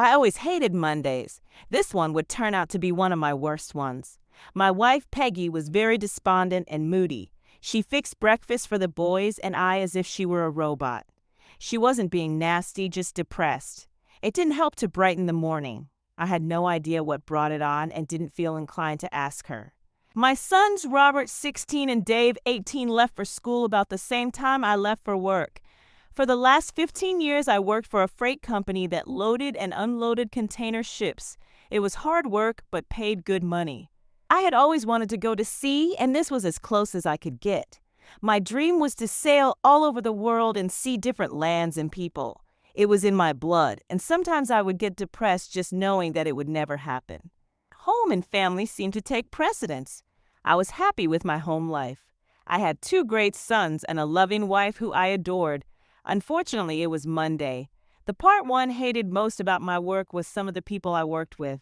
I always hated Mondays. This one would turn out to be one of my worst ones. My wife, Peggy, was very despondent and moody. She fixed breakfast for the boys and I as if she were a robot. She wasn't being nasty, just depressed. It didn't help to brighten the morning. I had no idea what brought it on and didn't feel inclined to ask her. My sons, Robert, 16, and Dave, 18, left for school about the same time I left for work. For the last 15 years, I worked for a freight company that loaded and unloaded container ships. It was hard work, but paid good money. I had always wanted to go to sea, and this was as close as I could get. My dream was to sail all over the world and see different lands and people. It was in my blood, and sometimes I would get depressed just knowing that it would never happen. Home and family seemed to take precedence. I was happy with my home life. I had 2 great sons and a loving wife who I adored. Unfortunately, it was Monday. The part one hated most about my work was some of the people I worked with.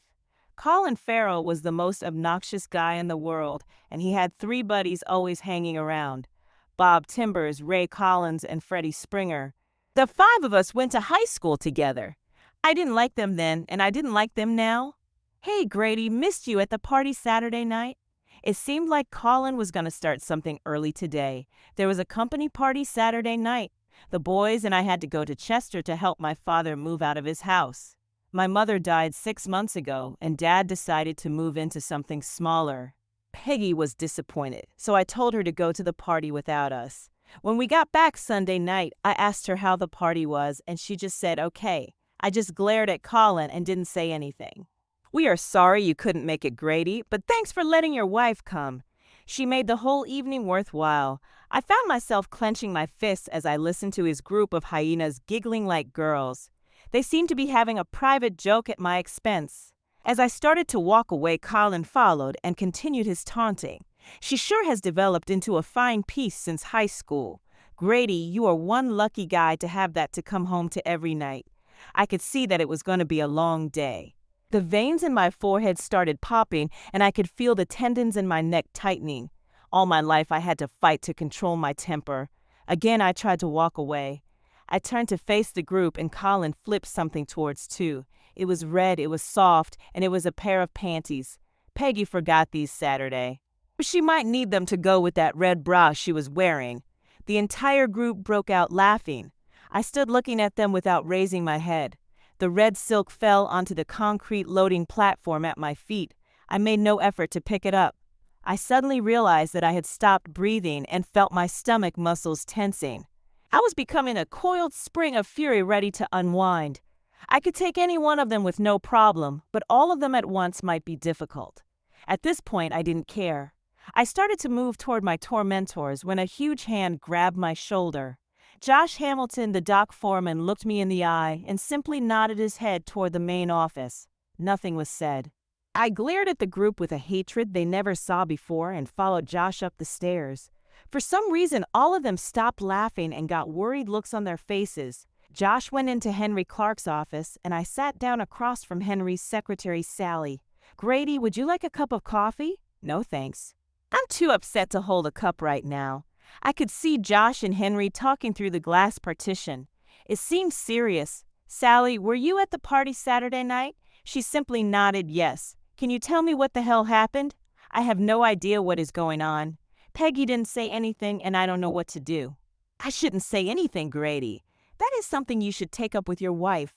Colin Farrell was the most obnoxious guy in the world, and he had 3 buddies always hanging around: Bob Timbers, Ray Collins, and Freddie Springer. The 5 of us went to high school together. I didn't like them then, and I didn't like them now. Hey, Grady, missed you at the party Saturday night. It seemed like Colin was going to start something early today. There was a company party Saturday night. The boys and I had to go to Chester to help my father move out of his house. My mother died 6 months ago, and Dad decided to move into something smaller. Peggy was disappointed, so I told her to go to the party without us. When we got back Sunday night, I asked her how the party was, and she just said, okay. I just glared at Colin and didn't say anything. We are sorry you couldn't make it, Grady, but thanks for letting your wife come. She made the whole evening worthwhile. I found myself clenching my fists as I listened to his group of hyenas giggling like girls. They seemed to be having a private joke at my expense. As I started to walk away, Colin followed and continued his taunting. She sure has developed into a fine piece since high school. Grady, you are one lucky guy to have that to come home to every night. I could see that it was going to be a long day. The veins in my forehead started popping, and I could feel the tendons in my neck tightening. All my life I had to fight to control my temper. Again, I tried to walk away. I turned to face the group, and Colin flipped something towards 2. It was red, it was soft, and it was a pair of panties. Peggy forgot these Saturday. She might need them to go with that red bra she was wearing. The entire group broke out laughing. I stood looking at them without raising my head. The red silk fell onto the concrete loading platform at my feet. I made no effort to pick it up. I suddenly realized that I had stopped breathing and felt my stomach muscles tensing. I was becoming a coiled spring of fury ready to unwind. I could take any one of them with no problem, but all of them at once might be difficult. At this point, I didn't care. I started to move toward my tormentors when a huge hand grabbed my shoulder. Josh Hamilton, the dock foreman, looked me in the eye and simply nodded his head toward the main office. Nothing was said. I glared at the group with a hatred they never saw before and followed Josh up the stairs. For some reason, all of them stopped laughing and got worried looks on their faces. Josh went into Henry Clark's office, and I sat down across from Henry's secretary, Sally. Grady, would you like a cup of coffee? No, thanks. I'm too upset to hold a cup right now. I could see Josh and Henry talking through the glass partition. It seemed serious. Sally, were you at the party Saturday night? She simply nodded yes. Can you tell me what the hell happened? I have no idea what is going on. Peggy didn't say anything, and I don't know what to do. I shouldn't say anything, Grady. That is something you should take up with your wife.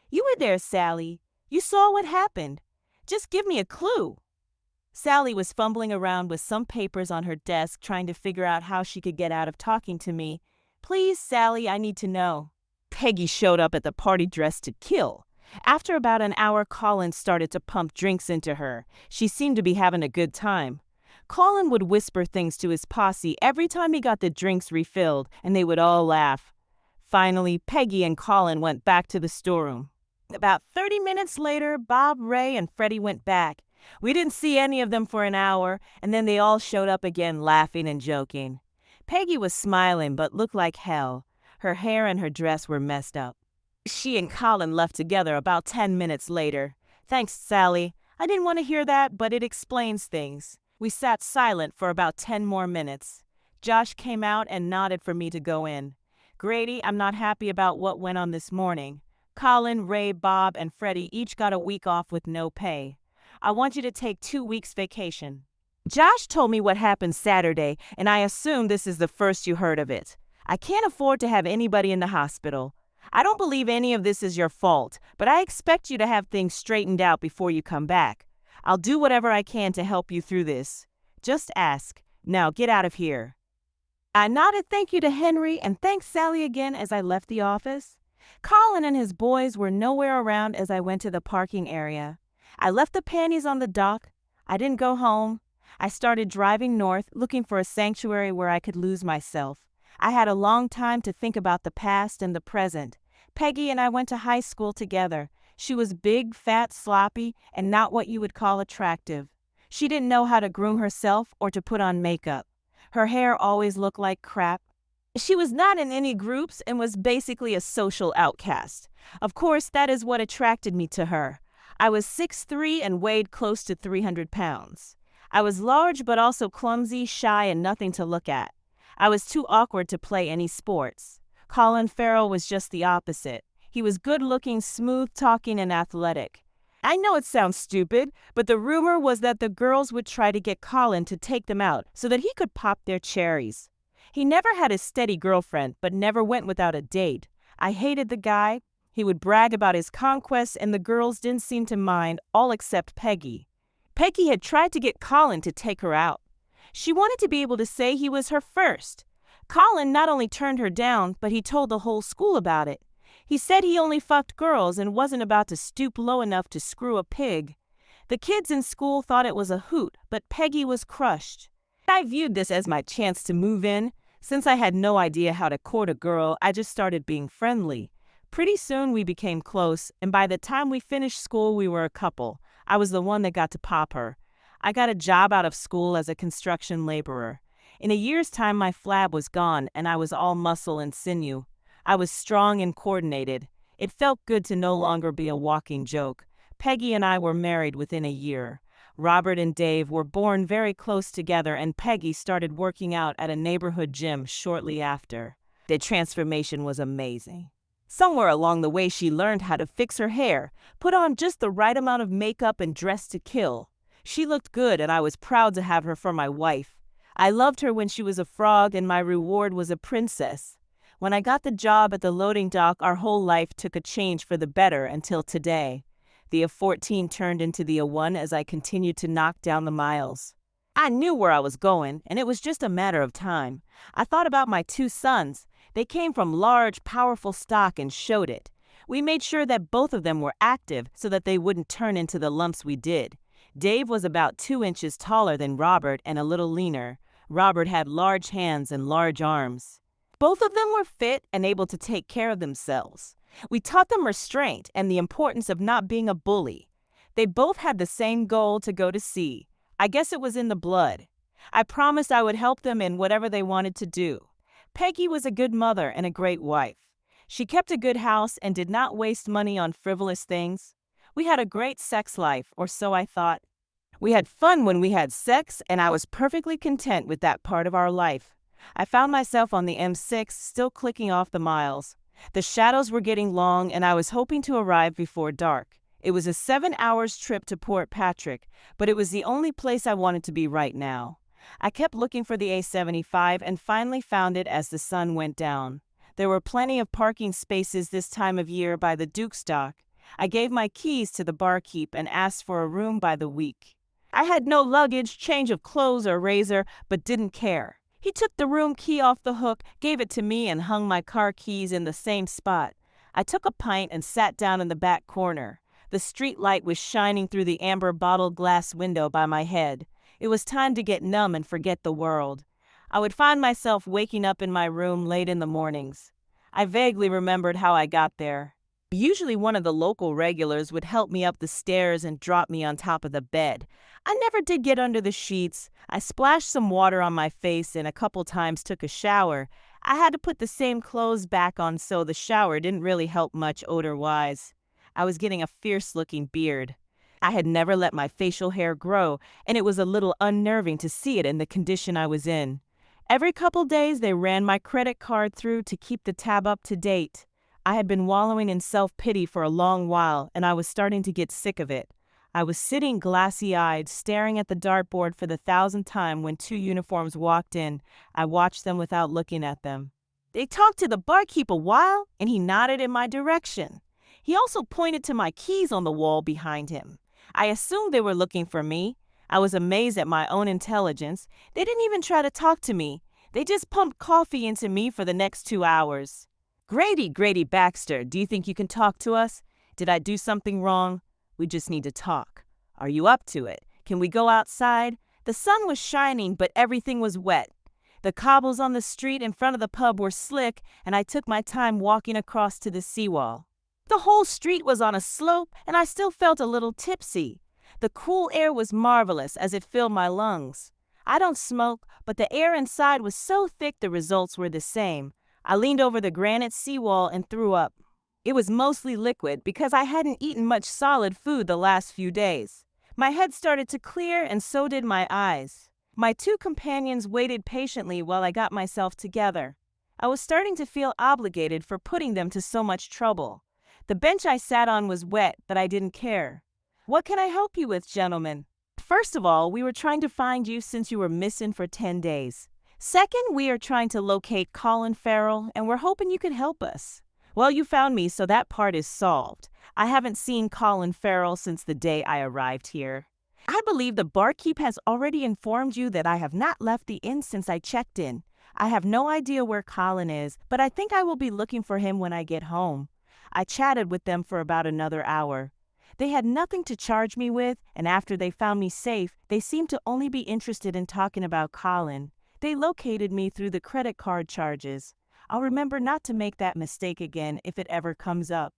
You were there, Sally. You saw what happened. Just give me a clue. Sally was fumbling around with some papers on her desk, trying to figure out how she could get out of talking to me. Please, Sally, I need to know. Peggy showed up at the party dressed to kill. After about an hour, Colin started to pump drinks into her. She seemed to be having a good time. Colin would whisper things to his posse every time he got the drinks refilled, and they would all laugh. Finally, Peggy and Colin went back to the storeroom. About 30 minutes later, Bob, Ray, and Freddie went back. We didn't see any of them for an hour, and then they all showed up again laughing and joking. Peggy was smiling but looked like hell. Her hair and her dress were messed up. She and Colin left together about 10 minutes later. Thanks, Sally. I didn't want to hear that, but it explains things. We sat silent for about 10 more minutes. Josh came out and nodded for me to go in. Grady, I'm not happy about what went on this morning. Colin, Ray, Bob, and Freddie each got a week off with no pay. I want you to take 2 weeks vacation. Josh told me what happened Saturday, and I assume this is the first you heard of it. I can't afford to have anybody in the hospital. I don't believe any of this is your fault, but I expect you to have things straightened out before you come back. I'll do whatever I can to help you through this. Just ask. Now get out of here. I nodded thank you to Henry and thanked Sally again as I left the office. Colin and his boys were nowhere around as I went to the parking area. I left the panties on the dock. I didn't go home. I started driving north, looking for a sanctuary where I could lose myself. I had a long time to think about the past and the present. Peggy and I went to high school together. She was big, fat, sloppy, and not what you would call attractive. She didn't know how to groom herself or to put on makeup. Her hair always looked like crap. She was not in any groups and was basically a social outcast. Of course, that is what attracted me to her. I was 6'3" and weighed close to 300 pounds. I was large but also clumsy, shy, and nothing to look at. I was too awkward to play any sports. Colin Farrell was just the opposite. He was good-looking, smooth-talking, and athletic. I know it sounds stupid, but the rumor was that the girls would try to get Colin to take them out so that he could pop their cherries. He never had a steady girlfriend, but never went without a date. I hated the guy. He would brag about his conquests, and the girls didn't seem to mind, all except Peggy. Peggy had tried to get Colin to take her out. She wanted to be able to say he was her first. Colin not only turned her down, but he told the whole school about it. He said he only fucked girls and wasn't about to stoop low enough to screw a pig. The kids in school thought it was a hoot, but Peggy was crushed. I viewed this as my chance to move in. Since I had no idea how to court a girl, I just started being friendly. Pretty soon we became close, and by the time we finished school we were a couple. I was the one that got to pop her. I got a job out of school as a construction laborer. In a year's time my flab was gone and I was all muscle and sinew. I was strong and coordinated. It felt good to no longer be a walking joke. Peggy and I were married within a year. Robert and Dave were born very close together, and Peggy started working out at a neighborhood gym shortly after. The transformation was amazing. Somewhere along the way she learned how to fix her hair, put on just the right amount of makeup, and dress to kill. She looked good and I was proud to have her for my wife. I loved her when she was a frog and my reward was a princess. When I got the job at the loading dock, our whole life took a change for the better until today. The A14 turned into the A1 as I continued to knock down the miles. I knew where I was going, and it was just a matter of time. I thought about my 2 sons. They came from large, powerful stock and showed it. We made sure that both of them were active so that they wouldn't turn into the lumps we did. Dave was about 2 inches taller than Robert and a little leaner. Robert had large hands and large arms. Both of them were fit and able to take care of themselves. We taught them restraint and the importance of not being a bully. They both had the same goal, to go to sea. I guess it was in the blood. I promised I would help them in whatever they wanted to do. Peggy was a good mother and a great wife. She kept a good house and did not waste money on frivolous things. We had a great sex life, or so I thought. We had fun when we had sex, and I was perfectly content with that part of our life. I found myself on the M6, still clicking off the miles. The shadows were getting long, and I was hoping to arrive before dark. It was a 7 hours trip to Port Patrick, but it was the only place I wanted to be right now. I kept looking for the A75 and finally found it as the sun went down. There were plenty of parking spaces this time of year by the Duke's dock. I gave my keys to the barkeep and asked for a room by the week. I had no luggage, change of clothes, or razor, but didn't care. He took the room key off the hook, gave it to me, and hung my car keys in the same spot. I took a pint and sat down in the back corner. The street light was shining through the amber bottle glass window by my head. It was time to get numb and forget the world. I would find myself waking up in my room late in the mornings. I vaguely remembered how I got there. Usually one of the local regulars would help me up the stairs and drop me on top of the bed. I never did get under the sheets. I splashed some water on my face and a couple times took a shower. I had to put the same clothes back on, so the shower didn't really help much odor-wise. I was getting a fierce-looking beard. I had never let my facial hair grow, and it was a little unnerving to see it in the condition I was in. Every couple days they ran my credit card through to keep the tab up to date. I had been wallowing in self-pity for a long while, and I was starting to get sick of it. I was sitting glassy-eyed, staring at the dartboard for the 1,000th time when two uniforms walked in. I watched them without looking at them. They talked to the barkeep a while, and he nodded in my direction. He also pointed to my keys on the wall behind him. I assumed they were looking for me. I was amazed at my own intelligence. They didn't even try to talk to me. They just pumped coffee into me for the next 2 hours. Grady Baxter, do you think you can talk to us? Did I do something wrong? We just need to talk. Are you up to it? Can we go outside? The sun was shining, but everything was wet. The cobbles on the street in front of the pub were slick, and I took my time walking across to the seawall. The whole street was on a slope, and I still felt a little tipsy. The cool air was marvelous as it filled my lungs. I don't smoke, but the air inside was so thick the results were the same. I leaned over the granite seawall and threw up. It was mostly liquid because I hadn't eaten much solid food the last few days. My head started to clear, and so did my eyes. My two companions waited patiently while I got myself together. I was starting to feel obligated for putting them to so much trouble. The bench I sat on was wet, but I didn't care. What can I help you with, gentlemen? First of all, we were trying to find you since you were missing for 10 days. Second, we are trying to locate Colin Farrell, and we're hoping you can help us. Well, you found me, so that part is solved. I haven't seen Colin Farrell since the day I arrived here. I believe the barkeep has already informed you that I have not left the inn since I checked in. I have no idea where Colin is, but I think I will be looking for him when I get home. I chatted with them for about another hour. They had nothing to charge me with, and after they found me safe, they seemed to only be interested in talking about Colin. They located me through the credit card charges. I'll remember not to make that mistake again if it ever comes up.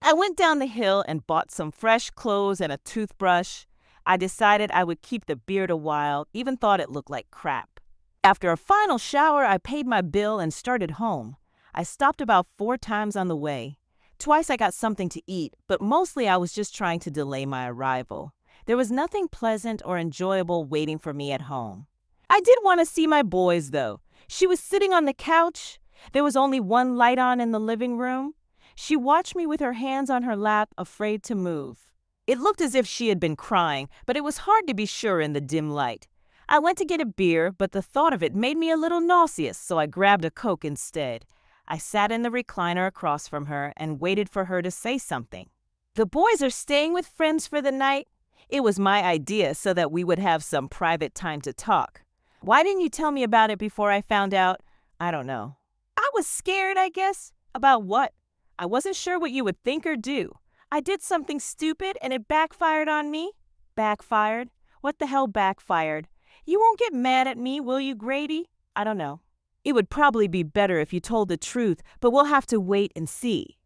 I went down the hill and bought some fresh clothes and a toothbrush. I decided I would keep the beard a while, even thought it looked like crap. After a final shower, I paid my bill and started home. I stopped about 4 times on the way. Twice I got something to eat, but mostly I was just trying to delay my arrival. There was nothing pleasant or enjoyable waiting for me at home. I did want to see my boys, though. She was sitting on the couch. There was only one light on in the living room. She watched me with her hands on her lap, afraid to move. It looked as if she had been crying, but it was hard to be sure in the dim light. I went to get a beer, but the thought of it made me a little nauseous, so I grabbed a Coke instead. I sat in the recliner across from her and waited for her to say something. The boys are staying with friends for the night. It was my idea so that we would have some private time to talk. Why didn't you tell me about it before I found out? I don't know. I was scared, I guess. About what? I wasn't sure what you would think or do. I did something stupid and it backfired on me. Backfired? What the hell backfired? You won't get mad at me, will you, Grady? I don't know. It would probably be better if you told the truth, but we'll have to wait and see.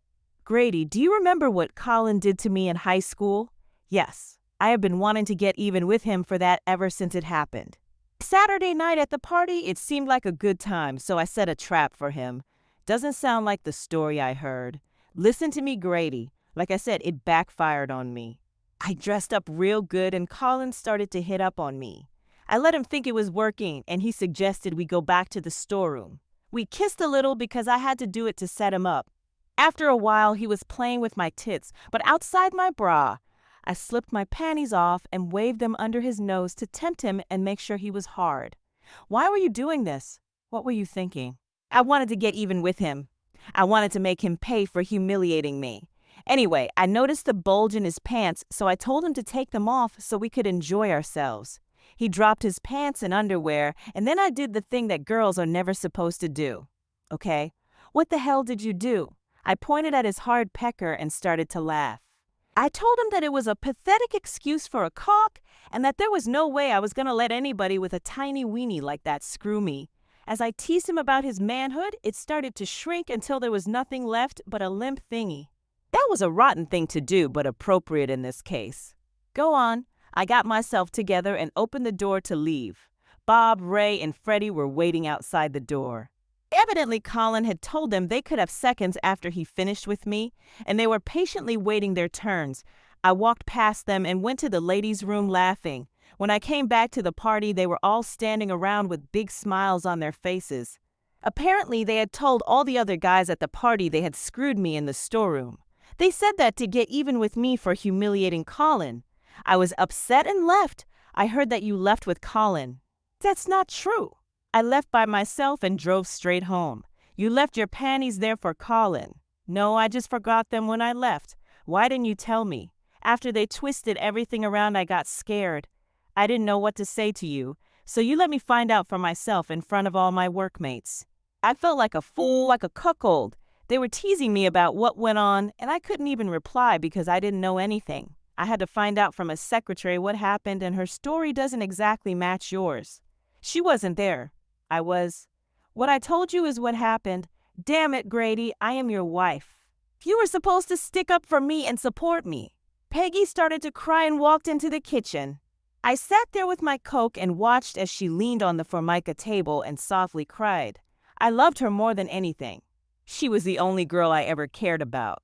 Grady, do you remember what Colin did to me in high school? Yes. I have been wanting to get even with him for that ever since it happened. Saturday night at the party, it seemed like a good time, so I set a trap for him. Doesn't sound like the story I heard. Listen to me, Grady. Like I said, it backfired on me. I dressed up real good and Colin started to hit up on me. I let him think it was working, and he suggested we go back to the storeroom. We kissed a little because I had to do it to set him up. After a while, he was playing with my tits, but outside my bra. I slipped my panties off and waved them under his nose to tempt him and make sure he was hard. Why were you doing this? What were you thinking? I wanted to get even with him. I wanted to make him pay for humiliating me. Anyway, I noticed the bulge in his pants, so I told him to take them off so we could enjoy ourselves. He dropped his pants and underwear, and then I did the thing that girls are never supposed to do. Okay, what the hell did you do? I pointed at his hard pecker and started to laugh. I told him that it was a pathetic excuse for a cock, and that there was no way I was going to let anybody with a tiny weenie like that screw me. As I teased him about his manhood, it started to shrink until there was nothing left but a limp thingy. That was a rotten thing to do, but appropriate in this case. Go on. I got myself together and opened the door to leave. Bob, Ray, and Freddie were waiting outside the door. Evidently, Colin had told them they could have seconds after he finished with me, and they were patiently waiting their turns. I walked past them and went to the ladies' room laughing. When I came back to the party, they were all standing around with big smiles on their faces. Apparently, they had told all the other guys at the party they had screwed me in the storeroom. They said that to get even with me for humiliating Colin. I was upset and left. I heard that you left with Colin. That's not true. I left by myself and drove straight home. You left your panties there for Colin. No, I just forgot them when I left. Why didn't you tell me? After they twisted everything around, I got scared. I didn't know what to say to you, so you let me find out for myself in front of all my workmates. I felt like a fool, like a cuckold. They were teasing me about what went on, and I couldn't even reply because I didn't know anything. I had to find out from a secretary what happened, and her story doesn't exactly match yours. She wasn't there. I was. What I told you is what happened. Damn it, Grady, I am your wife. You were supposed to stick up for me and support me. Peggy started to cry and walked into the kitchen. I sat there with my Coke and watched as she leaned on the Formica table and softly cried. I loved her more than anything. She was the only girl I ever cared about.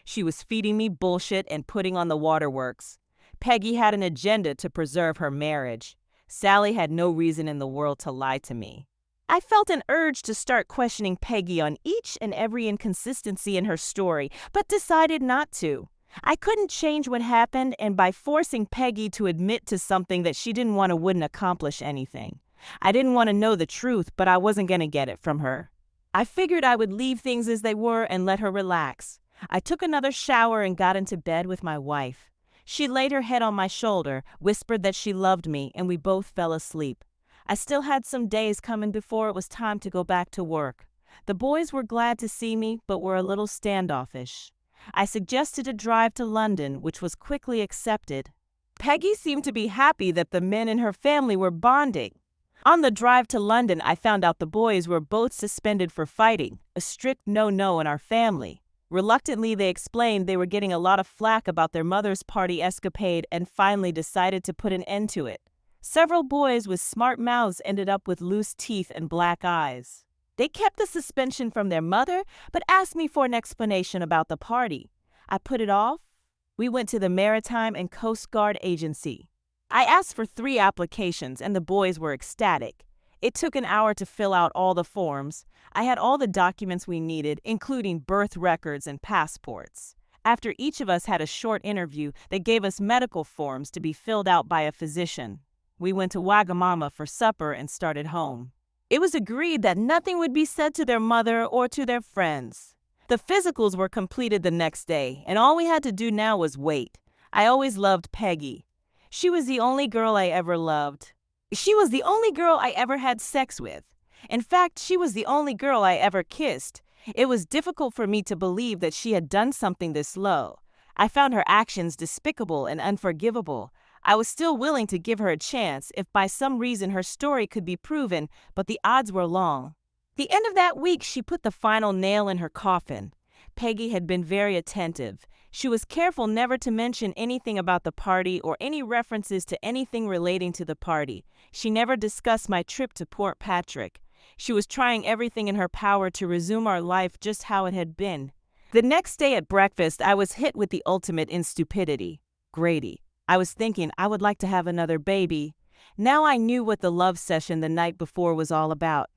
She was feeding me bullshit and putting on the waterworks. Peggy had an agenda to preserve her marriage. Sally had no reason in the world to lie to me. I felt an urge to start questioning Peggy on each and every inconsistency in her story, but decided not to. I couldn't change what happened, and by forcing Peggy to admit to something that she didn't want to wouldn't accomplish anything. I didn't want to know the truth, but I wasn't going to get it from her. I figured I would leave things as they were and let her relax. I took another shower and got into bed with my wife. She laid her head on my shoulder, whispered that she loved me, and we both fell asleep. I still had some days coming before it was time to go back to work. The boys were glad to see me, but were a little standoffish. I suggested a drive to London, which was quickly accepted. Peggy seemed to be happy that the men in her family were bonding. On the drive to London, I found out the boys were both suspended for fighting, a strict no-no in our family. Reluctantly, they explained they were getting a lot of flack about their mother's party escapade and finally decided to put an end to it. Several boys with smart mouths ended up with loose teeth and black eyes. They kept the suspension from their mother, but asked me for an explanation about the party. I put it off. We went to the Maritime and Coast Guard Agency. I asked for 3 applications, and the boys were ecstatic. It took an hour to fill out all the forms. I had all the documents we needed, including birth records and passports. After each of us had a short interview, they gave us medical forms to be filled out by a physician. We went to Wagamama for supper and started home. It was agreed that nothing would be said to their mother or to their friends. The physicals were completed the next day, and all we had to do now was wait. I always loved Peggy. She was the only girl I ever loved. She was the only girl I ever had sex with. In fact, she was the only girl I ever kissed. It was difficult for me to believe that she had done something this low. I found her actions despicable and unforgivable. I was still willing to give her a chance if by some reason her story could be proven, but the odds were long. The end of that week, she put the final nail in her coffin. Peggy had been very attentive. She was careful never to mention anything about the party or any references to anything relating to the party. She never discussed my trip to Port Patrick. She was trying everything in her power to resume our life just how it had been. The next day at breakfast, I was hit with the ultimate in stupidity. Grady. I was thinking I would like to have another baby. Now I knew what the love session the night before was all about.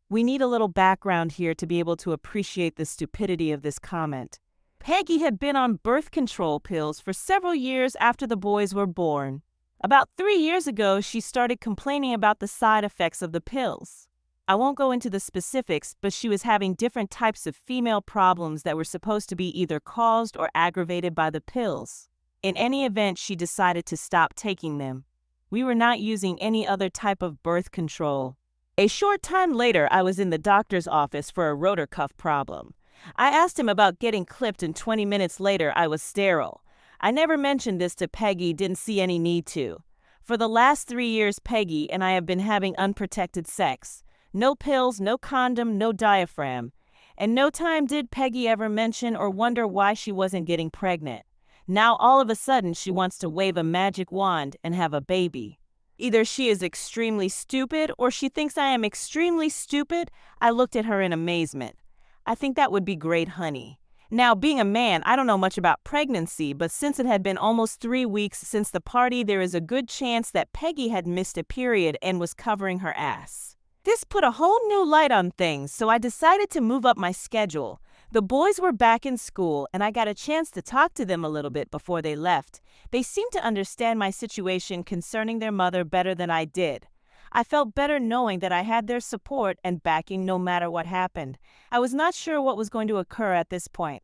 We need a little background here to be able to appreciate the stupidity of this comment. Peggy had been on birth control pills for several years after the boys were born. About 3 years ago, she started complaining about the side effects of the pills. I won't go into the specifics, but she was having different types of female problems that were supposed to be either caused or aggravated by the pills. In any event, she decided to stop taking them. We were not using any other type of birth control. A short time later, I was in the doctor's office for a rotor cuff problem. I asked him about getting clipped, and 20 minutes later, I was sterile. I never mentioned this to Peggy, didn't see any need to. For the last 3 years, Peggy and I have been having unprotected sex. No pills, no condom, no diaphragm. And no time did Peggy ever mention or wonder why she wasn't getting pregnant. Now all of a sudden she wants to wave a magic wand and have a baby. Either she is extremely stupid or she thinks I am extremely stupid. I looked at her in amazement. I think that would be great, honey. Now, being a man, I don't know much about pregnancy, but since it had been almost 3 weeks since the party, there is a good chance that Peggy had missed a period and was covering her ass. This put a whole new light on things, so I decided to move up my schedule. The boys were back in school, and I got a chance to talk to them a little bit before they left. They seemed to understand my situation concerning their mother better than I did. I felt better knowing that I had their support and backing no matter what happened. I was not sure what was going to occur at this point.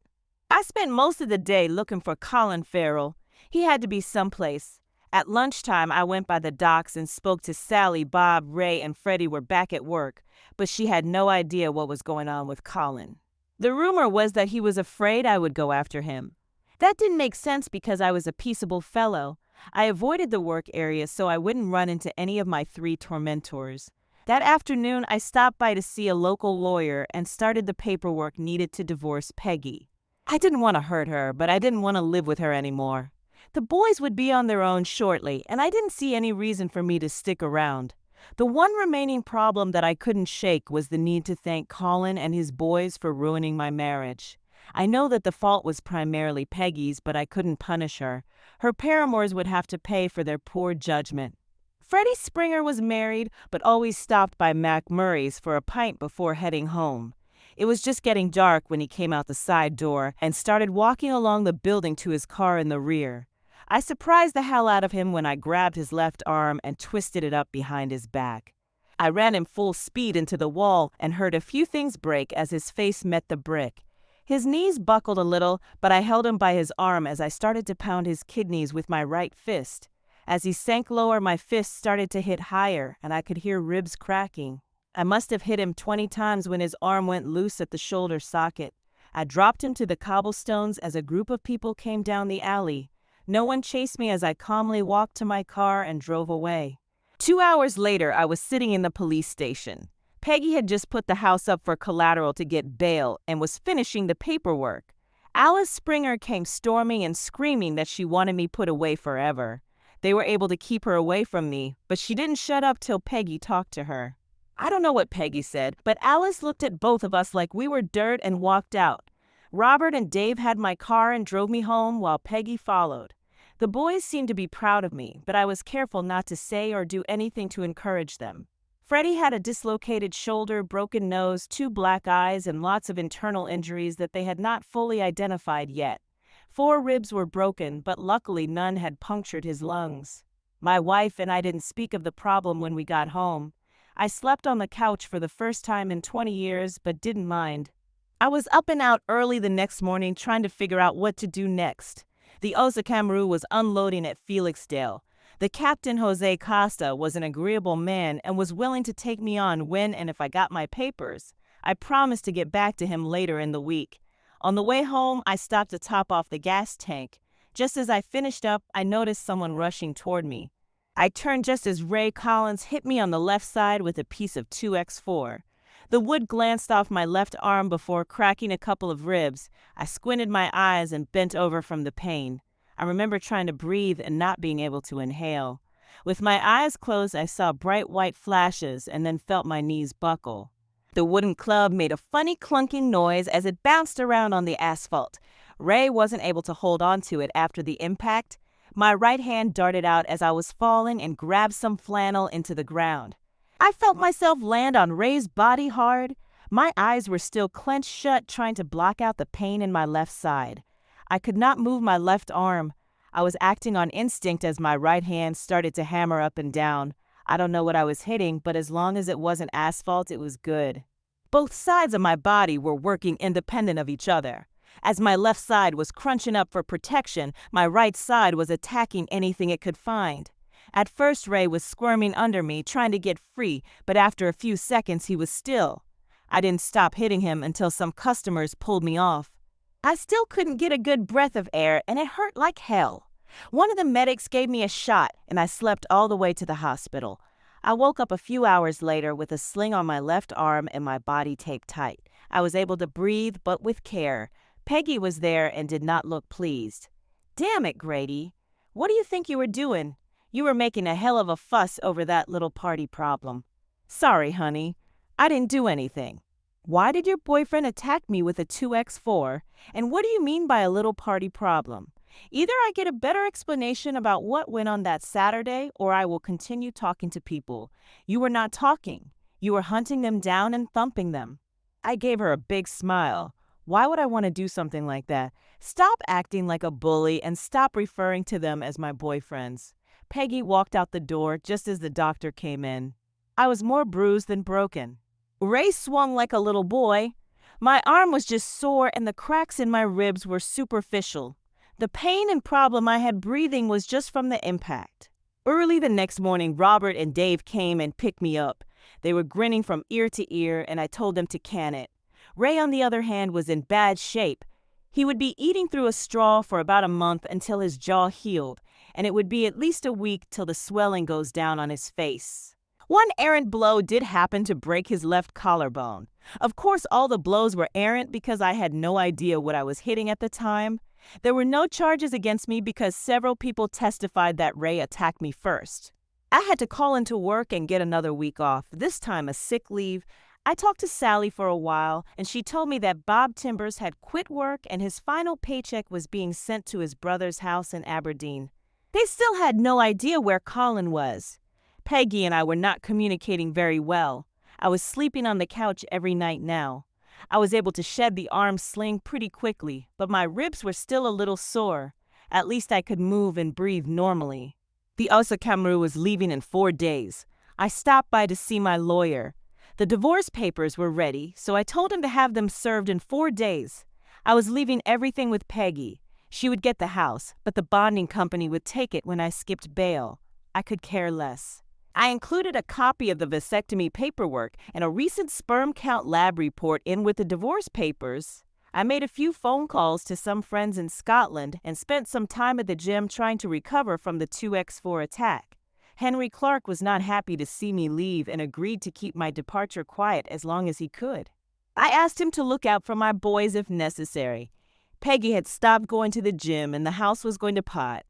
I spent most of the day looking for Colin Farrell. He had to be someplace. At lunchtime, I went by the docks and spoke to Sally. Bob, Ray, and Freddie were back at work, but she had no idea what was going on with Colin. The rumor was that he was afraid I would go after him. That didn't make sense because I was a peaceable fellow. I avoided the work area so I wouldn't run into any of my 3 tormentors. That afternoon, I stopped by to see a local lawyer and started the paperwork needed to divorce Peggy. I didn't want to hurt her, but I didn't want to live with her anymore. The boys would be on their own shortly, and I didn't see any reason for me to stick around. The one remaining problem that I couldn't shake was the need to thank Colin and his boys for ruining my marriage. I know that the fault was primarily Peggy's, but I couldn't punish her. Her paramours would have to pay for their poor judgment. Freddie Springer was married, but always stopped by Mac Murray's for a pint before heading home. It was just getting dark when he came out the side door and started walking along the building to his car in the rear. I surprised the hell out of him when I grabbed his left arm and twisted it up behind his back. I ran him full speed into the wall and heard a few things break as his face met the brick. His knees buckled a little, but I held him by his arm as I started to pound his kidneys with my right fist. As he sank lower, my fist started to hit higher, and I could hear ribs cracking. I must have hit him 20 times when his arm went loose at the shoulder socket. I dropped him to the cobblestones as a group of people came down the alley. No one chased me as I calmly walked to my car and drove away. 2 hours later, I was sitting in the police station. Peggy had just put the house up for collateral to get bail and was finishing the paperwork. Alice Springer came storming and screaming that she wanted me put away forever. They were able to keep her away from me, but she didn't shut up till Peggy talked to her. I don't know what Peggy said, but Alice looked at both of us like we were dirt and walked out. Robert and Dave had my car and drove me home while Peggy followed. The boys seemed to be proud of me, but I was careful not to say or do anything to encourage them. Freddie had a dislocated shoulder, broken nose, 2 black eyes, and lots of internal injuries that they had not fully identified yet. 4 ribs were broken, but luckily none had punctured his lungs. My wife and I didn't speak of the problem when we got home. I slept on the couch for the first time in 20 years, but didn't mind. I was up and out early the next morning trying to figure out what to do next. The Osakamru was unloading at Felixdale. The captain, Jose Costa, was an agreeable man and was willing to take me on when and if I got my papers. I promised to get back to him later in the week. On the way home, I stopped to top off the gas tank. Just as I finished up, I noticed someone rushing toward me. I turned just as Ray Collins hit me on the left side with a piece of 2x4. The wood glanced off my left arm before cracking a couple of ribs. I squinted my eyes and bent over from the pain. I remember trying to breathe and not being able to inhale. With my eyes closed, I saw bright white flashes and then felt my knees buckle. The wooden club made a funny clunking noise as it bounced around on the asphalt. Ray wasn't able to hold on to it after the impact. My right hand darted out as I was falling and grabbed some flannel into the ground. I felt myself land on Ray's body hard. My eyes were still clenched shut, trying to block out the pain in my left side. I could not move my left arm. I was acting on instinct as my right hand started to hammer up and down. I don't know what I was hitting, but as long as it wasn't asphalt, it was good. Both sides of my body were working independent of each other. As my left side was crunching up for protection, my right side was attacking anything it could find. At first, Ray was squirming under me, trying to get free, but after a few seconds, he was still. I didn't stop hitting him until some customers pulled me off. I still couldn't get a good breath of air, and it hurt like hell. One of the medics gave me a shot, and I slept all the way to the hospital. I woke up a few hours later with a sling on my left arm and my body taped tight. I was able to breathe, but with care. Peggy was there and did not look pleased. "Damn it, Grady. What do you think you were doing? You were making a hell of a fuss over that little party problem." "Sorry, honey. I didn't do anything." "Why did your boyfriend attack me with a 2x4? And what do you mean by a little party problem? Either I get a better explanation about what went on that Saturday, or I will continue talking to people. You were not talking. You were hunting them down and thumping them. I gave her a big smile. Why would I want to do something like that? Stop acting like a bully and stop referring to them as my boyfriends. Peggy walked out the door just as the doctor came in. I was more bruised than broken. Ray swung like a little boy. My arm was just sore and the cracks in my ribs were superficial. The pain and problem I had breathing was just from the impact. Early the next morning, Robert and Dave came and picked me up. They were grinning from ear to ear, and I told them to can it. Ray, on the other hand, was in bad shape. He would be eating through a straw for about a month until his jaw healed, and it would be at least a week till the swelling goes down on his face. One errant blow did happen to break his left collarbone. Of course, all the blows were errant because I had no idea what I was hitting at the time. There were no charges against me because several people testified that Ray attacked me first. I had to call into work and get another week off, this time a sick leave. I talked to Sally for a while, and she told me that Bob Timbers had quit work and his final paycheck was being sent to his brother's house in Aberdeen. They still had no idea where Colin was. Peggy and I were not communicating very well. I was sleeping on the couch every night now. I was able to shed the arm sling pretty quickly, but my ribs were still a little sore. At least I could move and breathe normally. The Osa Kamru was leaving in 4 days. I stopped by to see my lawyer. The divorce papers were ready, so I told him to have them served in 4 days. I was leaving everything with Peggy. She would get the house, but the bonding company would take it when I skipped bail. I could care less. I included a copy of the vasectomy paperwork and a recent sperm count lab report in with the divorce papers. I made a few phone calls to some friends in Scotland and spent some time at the gym trying to recover from the 2x4 attack. Henry Clark was not happy to see me leave and agreed to keep my departure quiet as long as he could. I asked him to look out for my boys if necessary. Peggy had stopped going to the gym and the house was going to pot.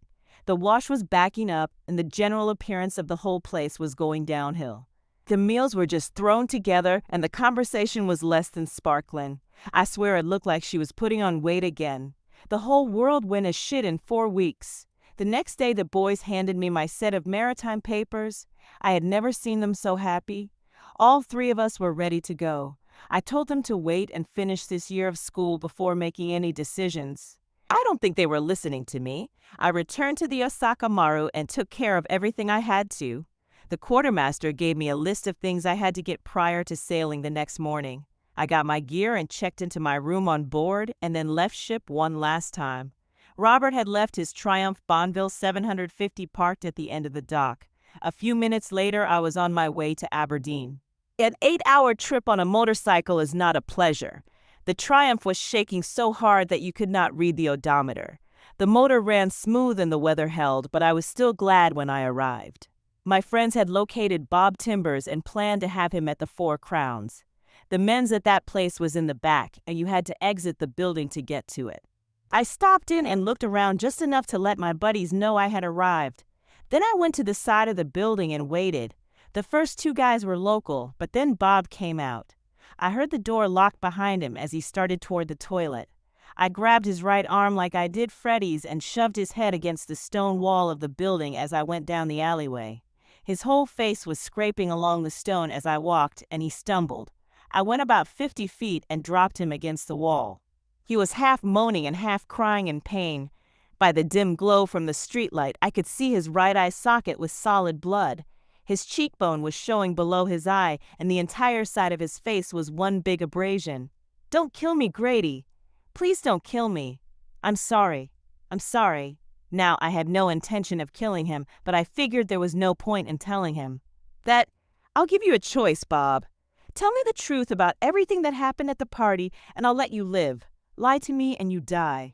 The wash was backing up and the general appearance of the whole place was going downhill. The meals were just thrown together and the conversation was less than sparkling. I swear it looked like she was putting on weight again. The whole world went as shit in 4 weeks. The next day the boys handed me my set of maritime papers. I had never seen them so happy. All 3 of us were ready to go. I told them to wait and finish this year of school before making any decisions. I don't think they were listening to me. I returned to the Osaka Maru and took care of everything I had to. The quartermaster gave me a list of things I had to get prior to sailing the next morning. I got my gear and checked into my room on board and then left ship one last time. Robert had left his Triumph Bonneville 750 parked at the end of the dock. A few minutes later, I was on my way to Aberdeen. An 8-hour trip on a motorcycle is not a pleasure. The Triumph was shaking so hard that you could not read the odometer. The motor ran smooth and the weather held, but I was still glad when I arrived. My friends had located Bob Timbers and planned to have him at the 4 Crowns. The men's at that place was in the back, and you had to exit the building to get to it. I stopped in and looked around just enough to let my buddies know I had arrived. Then I went to the side of the building and waited. The first 2 guys were local, but then Bob came out. I heard the door lock behind him as he started toward the toilet. I grabbed his right arm like I did Freddie's and shoved his head against the stone wall of the building as I went down the alleyway. His whole face was scraping along the stone as I walked, and he stumbled. I went about 50 feet and dropped him against the wall. He was half moaning and half crying in pain. By the dim glow from the streetlight, I could see his right eye socket with solid blood. His cheekbone was showing below his eye, and the entire side of his face was one big abrasion. "Don't kill me, Grady. Please don't kill me. I'm sorry. I'm sorry." Now, I had no intention of killing him, but I figured there was no point in telling him. I'll give you a choice, Bob. Tell me the truth about everything that happened at the party, and I'll let you live. Lie to me and you die.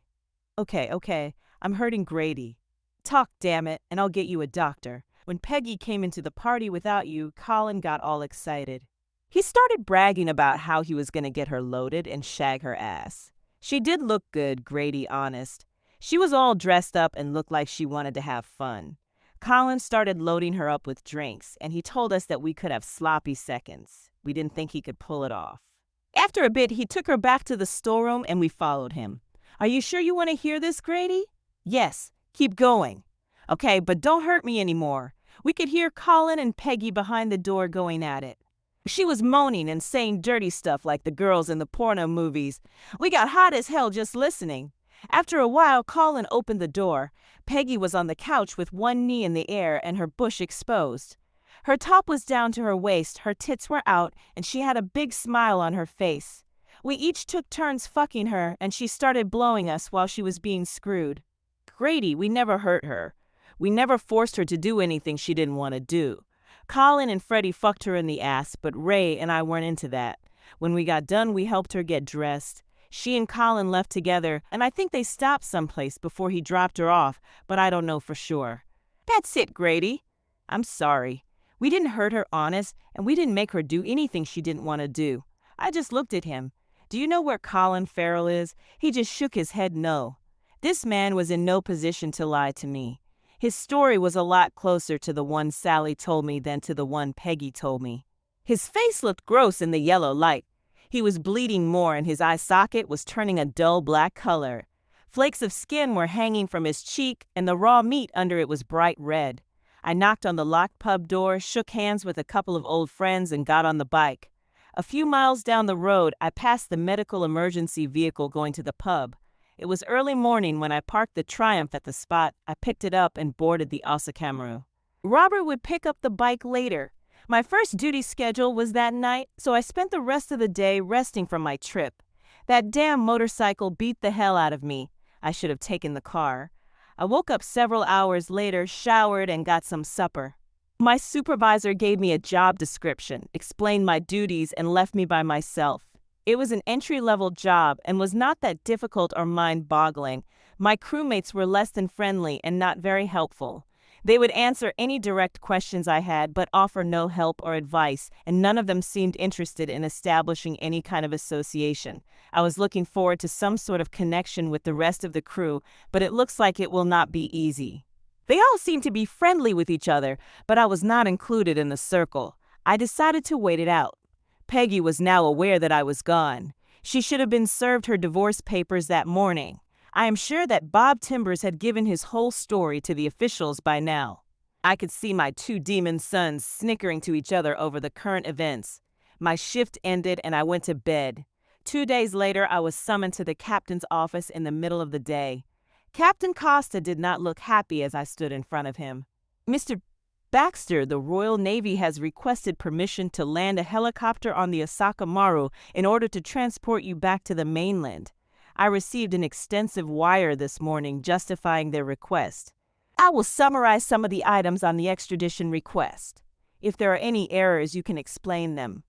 Okay, I'm hurting Grady. Talk, damn it, and I'll get you a doctor. When Peggy came into the party without you, Colin got all excited. He started bragging about how he was going to get her loaded and shag her ass. She did look good, Grady honest. She was all dressed up and looked like she wanted to have fun. Colin started loading her up with drinks, and he told us that we could have sloppy seconds. We didn't think he could pull it off. After a bit, he took her back to the storeroom and we followed him. Are you sure you want to hear this, Grady? Yes, keep going. Okay, but don't hurt me anymore. We could hear Colin and Peggy behind the door going at it. She was moaning and saying dirty stuff like the girls in the porno movies. We got hot as hell just listening. After a while, Colin opened the door. Peggy was on the couch with one knee in the air and her bush exposed. Her top was down to her waist, her tits were out, and she had a big smile on her face. We each took turns fucking her, and she started blowing us while she was being screwed. Grady, we never hurt her. We never forced her to do anything she didn't want to do. Colin and Freddie fucked her in the ass, but Ray and I weren't into that. When we got done, we helped her get dressed. She and Colin left together, and I think they stopped someplace before he dropped her off, but I don't know for sure. That's it, Grady. I'm sorry. We didn't hurt her, honest, and we didn't make her do anything she didn't want to do. I just looked at him. Do you know where Colin Farrell is? He just shook his head no. This man was in no position to lie to me. His story was a lot closer to the one Sally told me than to the one Peggy told me. His face looked gross in the yellow light. He was bleeding more and his eye socket was turning a dull black color. Flakes of skin were hanging from his cheek and the raw meat under it was bright red. I knocked on the locked pub door, shook hands with a couple of old friends and got on the bike. A few miles down the road, I passed the medical emergency vehicle going to the pub. It was early morning when I parked the Triumph at the spot. I picked it up and boarded the Osakameru. Robert would pick up the bike later. My first duty schedule was that night, so I spent the rest of the day resting from my trip. That damn motorcycle beat the hell out of me. I should have taken the car. I woke up several hours later, showered, and got some supper. My supervisor gave me a job description, explained my duties, and left me by myself. It was an entry-level job and was not that difficult or mind-boggling. My crewmates were less than friendly and not very helpful. They would answer any direct questions I had but offer no help or advice, and none of them seemed interested in establishing any kind of association. I was looking forward to some sort of connection with the rest of the crew, but it looks like it will not be easy. They all seemed to be friendly with each other, but I was not included in the circle. I decided to wait it out. Peggy was now aware that I was gone. She should have been served her divorce papers that morning. I am sure that Bob Timbers had given his whole story to the officials by now. I could see my two demon sons snickering to each other over the current events. My shift ended and I went to bed. 2 days later, I was summoned to the captain's office in the middle of the day. Captain Costa did not look happy as I stood in front of him. Mr. Baxter, the Royal Navy has requested permission to land a helicopter on the Osakameru in order to transport you back to the mainland. I received an extensive wire this morning justifying their request. I will summarize some of the items on the extradition request. If there are any errors, you can explain them.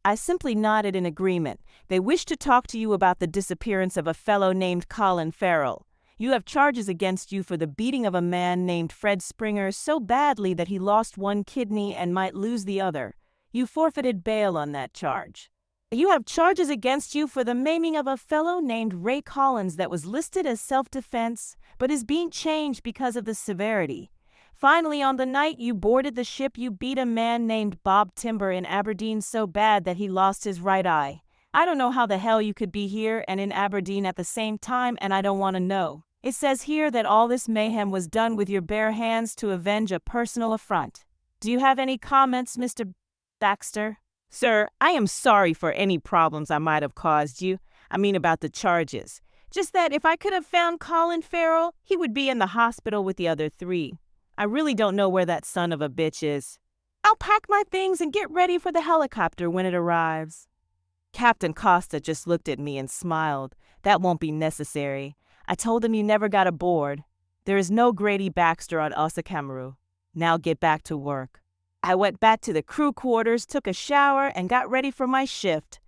I simply nodded in agreement. They wish to talk to you about the disappearance of a fellow named Colin Farrell. You have charges against you for the beating of a man named Fred Springer so badly that he lost one kidney and might lose the other. You forfeited bail on that charge. You have charges against you for the maiming of a fellow named Ray Collins that was listed as self-defense, but is being changed because of the severity. Finally, on the night you boarded the ship, you beat a man named Bob Timber in Aberdeen so bad that he lost his right eye. I don't know how the hell you could be here and in Aberdeen at the same time, and I don't want to know. It says here that all this mayhem was done with your bare hands to avenge a personal affront. Do you have any comments, Mr. Baxter? Sir, I am sorry for any problems I might have caused you. I mean about the charges. Just that if I could have found Colin Farrell, he would be in the hospital with the other 3. I really don't know where that son of a bitch is. I'll pack my things and get ready for the helicopter when it arrives. Captain Costa just looked at me and smiled. That won't be necessary. I told him you never got aboard. There is no Grady Baxter on Osakameru. Now get back to work. I went back to the crew quarters, took a shower, and got ready for my shift.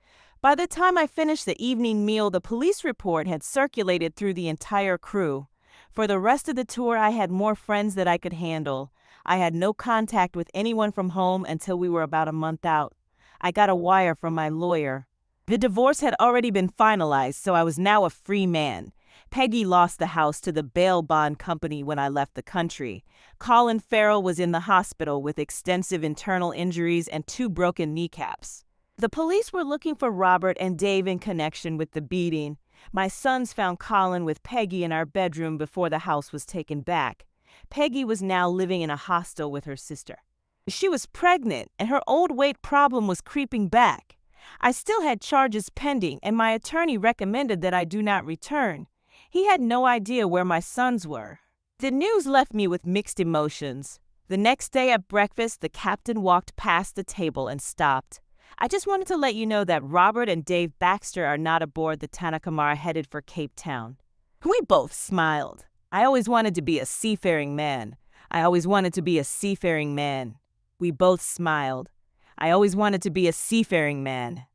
By the time I finished the evening meal, the police report had circulated through the entire crew. For the rest of the tour, I had more friends that I could handle. I had no contact with anyone from home until we were about a month out. I got a wire from my lawyer. The divorce had already been finalized, so I was now a free man. Peggy lost the house to the bail bond company when I left the country. Colin Farrell was in the hospital with extensive internal injuries and 2 broken kneecaps. The police were looking for Robert and Dave in connection with the beating. My sons found Colin with Peggy in our bedroom before the house was taken back. Peggy was now living in a hostel with her sister. She was pregnant, and her old weight problem was creeping back. I still had charges pending, and my attorney recommended that I do not return. He had no idea where my sons were. The news left me with mixed emotions. The next day at breakfast, the captain walked past the table and stopped. I just wanted to let you know that Robert and Dave Baxter are not aboard the Tanakamara headed for Cape Town. We both smiled. I always wanted to be a seafaring man. I always wanted to be a seafaring man. We both smiled. I always wanted to be a seafaring man.